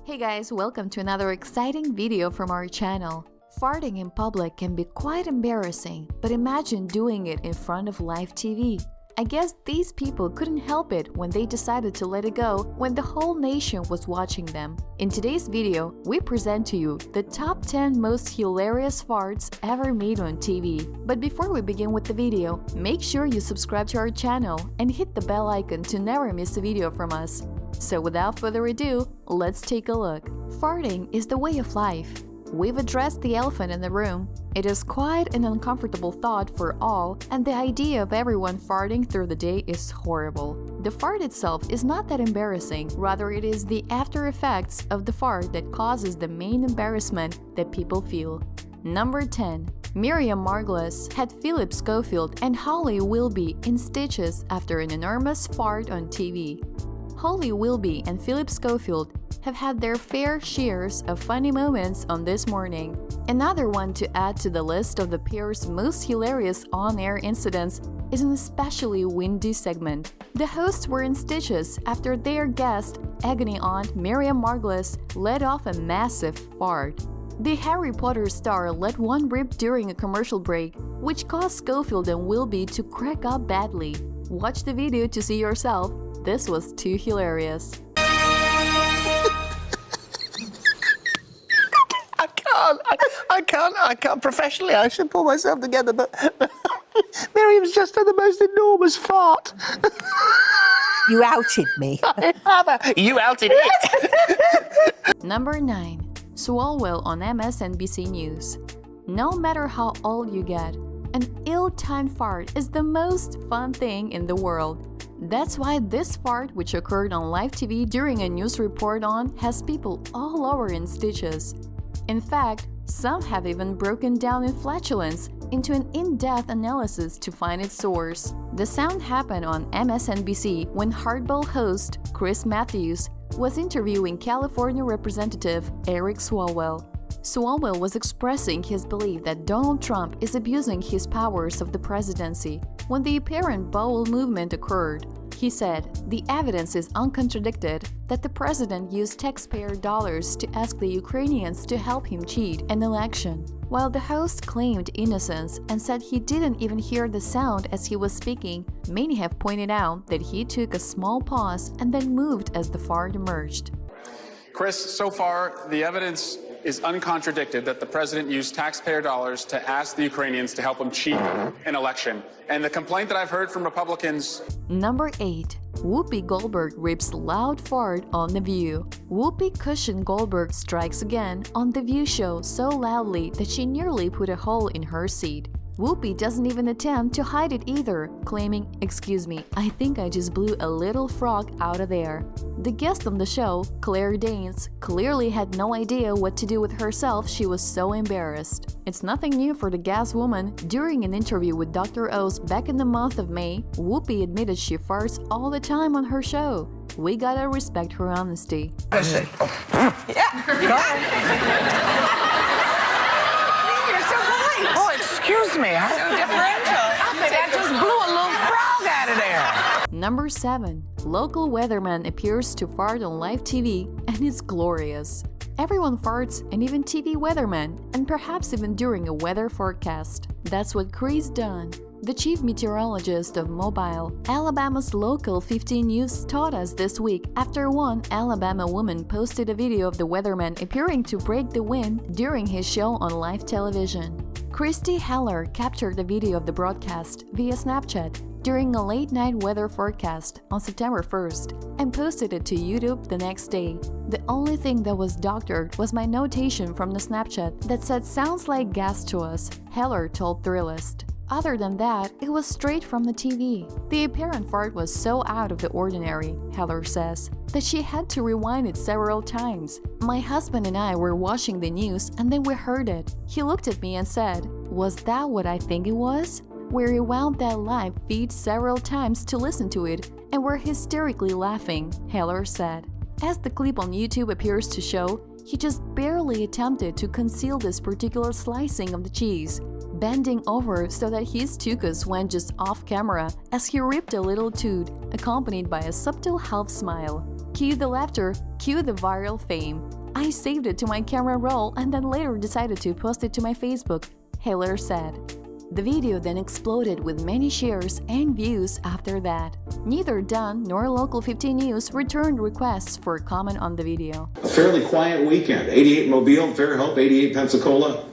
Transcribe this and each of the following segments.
Hey guys, welcome to another exciting video from our channel. Farting in public can be quite embarrassing, but imagine doing it in front of live TV. I guess these people couldn't help it when they decided to let it go when the whole nation was watching them. In today's video, we present to you the top 10 most hilarious farts ever made on TV. But before we begin with the video, make sure you subscribe to our channel and hit the bell icon to never miss a video from us. So without further ado, let's take a look. Farting is the way of life. We've addressed the elephant in the room. It is quite an uncomfortable thought for all, and the idea of everyone farting through the day is horrible. The fart itself is not that embarrassing, rather it is the after effects of the fart that causes the main embarrassment that people feel. Number 10. Miriam Margolyes had Philip Schofield and Holly Willoughby in stitches after an enormous fart on TV. Holly Willoughby and Philip Schofield have had their fair shares of funny moments on This Morning. Another one to add to the list of the pair's most hilarious on-air incidents is an especially windy segment. The hosts were in stitches after their guest, agony aunt Miriam Margolyes, let off a massive fart. The Harry Potter star let one rip during a commercial break, which caused Schofield and Willoughby to crack up badly. Watch the video to see yourself. This was too hilarious. I can't professionally. I should pull myself together, but Miriam's just had the most enormous fart. You outed me. You outed it. Number 9. Swalwell on MSNBC News. No matter how old you get, an ill-timed fart is the most fun thing in the world. That's why this fart, which occurred on live TV during a news report has people all over in stitches. In fact, some have even broken down in flatulence into an in-depth analysis to find its source. The sound happened on MSNBC when Hardball host Chris Matthews was interviewing California Representative Eric Swalwell. Swalwell was expressing his belief that Donald Trump is abusing his powers of the presidency when the apparent bowel movement occurred. He said, "The evidence is uncontradicted that the president used taxpayer dollars to ask the Ukrainians to help him cheat an election." While the host claimed innocence and said he didn't even hear the sound as he was speaking, many have pointed out that he took a small pause and then moved as the fart emerged. Chris, so far, the evidence is uncontradicted that the president used taxpayer dollars to ask the Ukrainians to help him cheat an election. And the complaint that I've heard from Republicans... Number 8. Whoopi Goldberg rips loud fart on The View. Whoopi Cushion Goldberg strikes again on The View show so loudly that she nearly put a hole in her seat. Whoopi doesn't even attempt to hide it either, claiming, "Excuse me, I think I just blew a little frog out of there." The guest on the show, Claire Danes, clearly had no idea what to do with herself. She was so embarrassed. It's nothing new for the gas woman. During an interview with Dr. Oz back in the month of May, Whoopi admitted she farts all the time on her show. We gotta respect her honesty. Listen. Oh, excuse me. So differential. I think I just blew a little frog out of there. Number 7. Local weatherman appears to fart on live TV, and it's glorious. Everyone farts, and even TV weathermen, and perhaps even during a weather forecast. That's what Chris Dunn, the chief meteorologist of Mobile, Alabama's local 15 News, taught us this week after one Alabama woman posted a video of the weatherman appearing to break the wind during his show on live television. Christy Heller captured the video of the broadcast via Snapchat during a late-night weather forecast on September 1st and posted it to YouTube the next day. The only thing that was doctored was my notation from the Snapchat that said "sounds like gas to us," Heller told Thrillist. Other than that, it was straight from the TV. The apparent fart was so out of the ordinary, Heller says, that she had to rewind it several times. "My husband and I were watching the news and then we heard it. He looked at me and said, 'Was that what I think it was?' We rewound that live feed several times to listen to it and were hysterically laughing," Heller said. As the clip on YouTube appears to show, he just barely attempted to conceal this particular slicing of the cheese, bending over so that his tuchus went just off camera as he ripped a little toot, accompanied by a subtle half smile. Cue the laughter, cue the viral fame. I saved it to my camera roll and then later decided to post it to my Facebook, Hiller said. The video then exploded with many shares and views after that. Neither Dunn nor Local 15 News returned requests for comment on the video. A fairly quiet weekend. 88 Mobile, Fairhope, 88 Pensacola,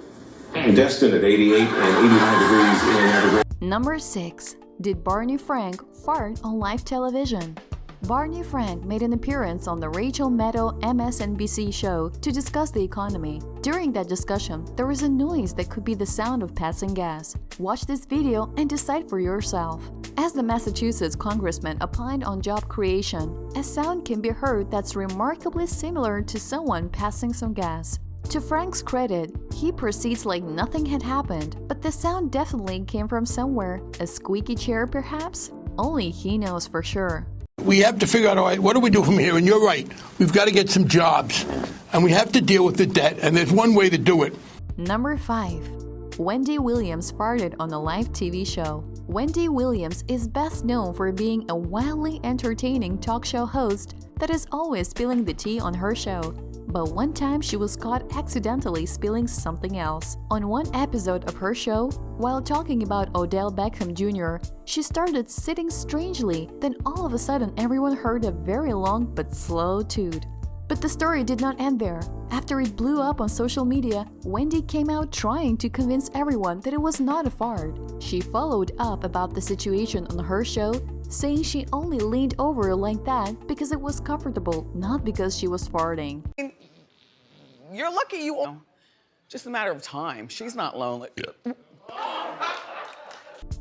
Destin at 88 and 89 degrees in Evergreen. Number 6. Did Barney Frank fart on live television? Barney Frank made an appearance on the Rachel Maddow MSNBC show to discuss the economy. During that discussion, there was a noise that could be the sound of passing gas. Watch this video and decide for yourself. As the Massachusetts congressman opined on job creation, a sound can be heard that's remarkably similar to someone passing some gas. To Frank's credit, he proceeds like nothing had happened, but the sound definitely came from somewhere. A squeaky chair, perhaps? Only he knows for sure. We have to figure out, all right, what do we do from here? And you're right, we've got to get some jobs. And we have to deal with the debt, and there's one way to do it. Number 5. Wendy Williams farted on a live TV show. Wendy Williams is best known for being a wildly entertaining talk show host that is always spilling the tea on her show. But one time she was caught accidentally spilling something else. On one episode of her show, while talking about Odell Beckham Jr., she started sitting strangely, then all of a sudden everyone heard a very long but slow toot. But the story did not end there. After it blew up on social media, Wendy came out trying to convince everyone that it was not a fart. She followed up about the situation on her show, saying she only leaned over like that because it was comfortable, not because she was farting. You're lucky you... Just a matter of time. She's not lonely.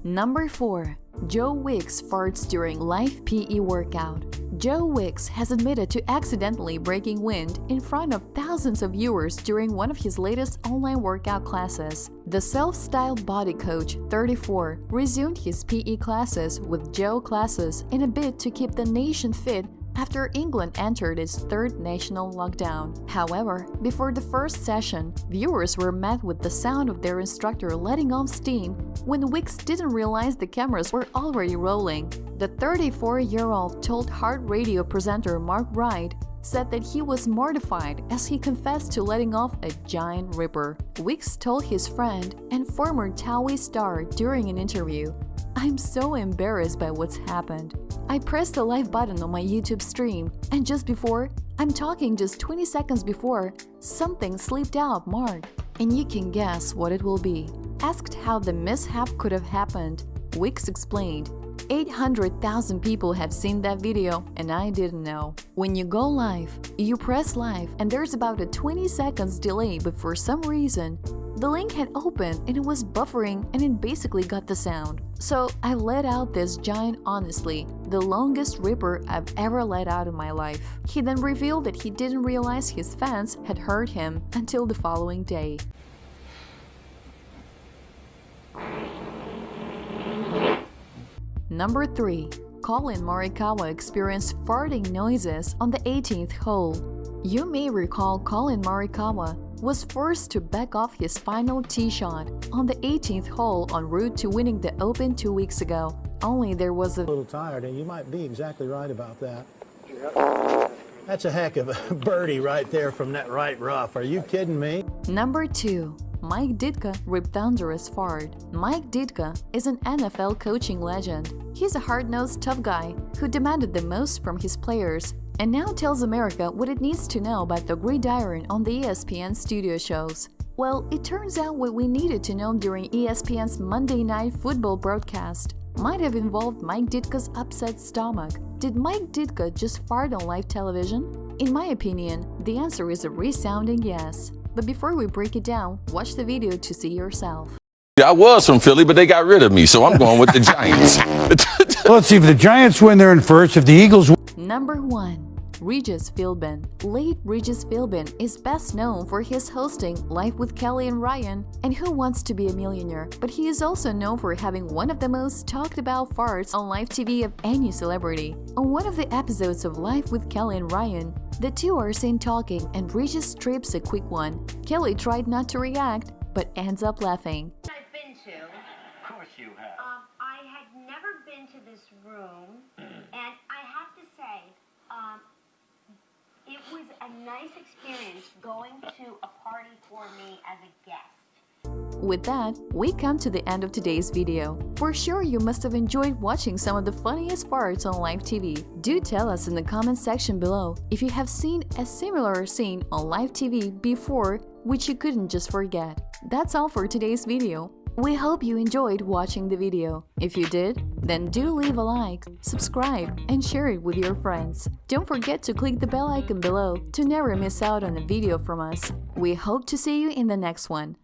Number 4. Joe Wicks farts during live PE workout. Joe Wicks has admitted to accidentally breaking wind in front of thousands of viewers during one of his latest online workout classes. The self-styled body coach, 34, resumed his PE classes with Joe classes in a bid to keep the nation fit after England entered its third national lockdown. However, before the first session, viewers were met with the sound of their instructor letting off steam when Wicks didn't realize the cameras were already rolling. The 34-year-old told Heart Radio presenter Mark Wright said that he was mortified as he confessed to letting off a giant ripper. Wicks told his friend and former TOWIE star during an interview, "I'm so embarrassed by what's happened. I pressed the live button on my YouTube stream, and just before, I'm talking just 20 seconds before, something slipped out, Mark. And you can guess what it will be." Asked how the mishap could have happened, Wicks explained, 800,000 people have seen that video and I didn't know. When you go live, you press live and there's about a 20 seconds delay, but for some reason, the link had opened and it was buffering and it basically got the sound. So I let out this giant, honestly, the longest ripper I've ever let out in my life. He then revealed that he didn't realize his fans had heard him until the following day. Number 3. Collin Morikawa experienced farting noises on the 18th hole. You may recall Collin Morikawa was forced to back off his final tee shot on the 18th hole en route to winning the Open 2 weeks ago. Only there was a little tired, and you might be exactly right about that. That's a heck of a birdie right there from that right rough. Are you kidding me? Number 2. Mike Ditka ripped thunderous fart. Mike Ditka is an NFL coaching legend. He's a hard-nosed tough guy who demanded the most from his players and now tells America what it needs to know about the gridiron on the ESPN studio shows. Well, it turns out what we needed to know during ESPN's Monday Night Football broadcast might have involved Mike Ditka's upset stomach. Did Mike Ditka just fart on live television? In my opinion, the answer is a resounding yes. But before we break it down, watch the video to see yourself. I was from Philly, but they got rid of me, so I'm going with the Giants. Well, let's see, if the Giants win, they're in first. If the Eagles win... Number 1. Regis Philbin. Late Regis Philbin is best known for his hosting Life with Kelly and Ryan and Who Wants to Be a Millionaire, but he is also known for having one of the most talked about farts on live TV of any celebrity. On one of the episodes of Life with Kelly and Ryan, the two are seen talking and Regis trips a quick one. Kelly tried not to react, but ends up laughing. I've been to. Of course you have. I had never been to this room, and I have to say, was a nice experience going to a party for me as a guest. With that, we come to the end of today's video. For sure you must have enjoyed watching some of the funniest parts on live TV. Do tell us in the comment section below if you have seen a similar scene on live TV before which you couldn't just forget. That's all for today's video. We hope you enjoyed watching the video. If you did, then do leave a like, subscribe, and share it with your friends. Don't forget to click the bell icon below to never miss out on a video from us. We hope to see you in the next one.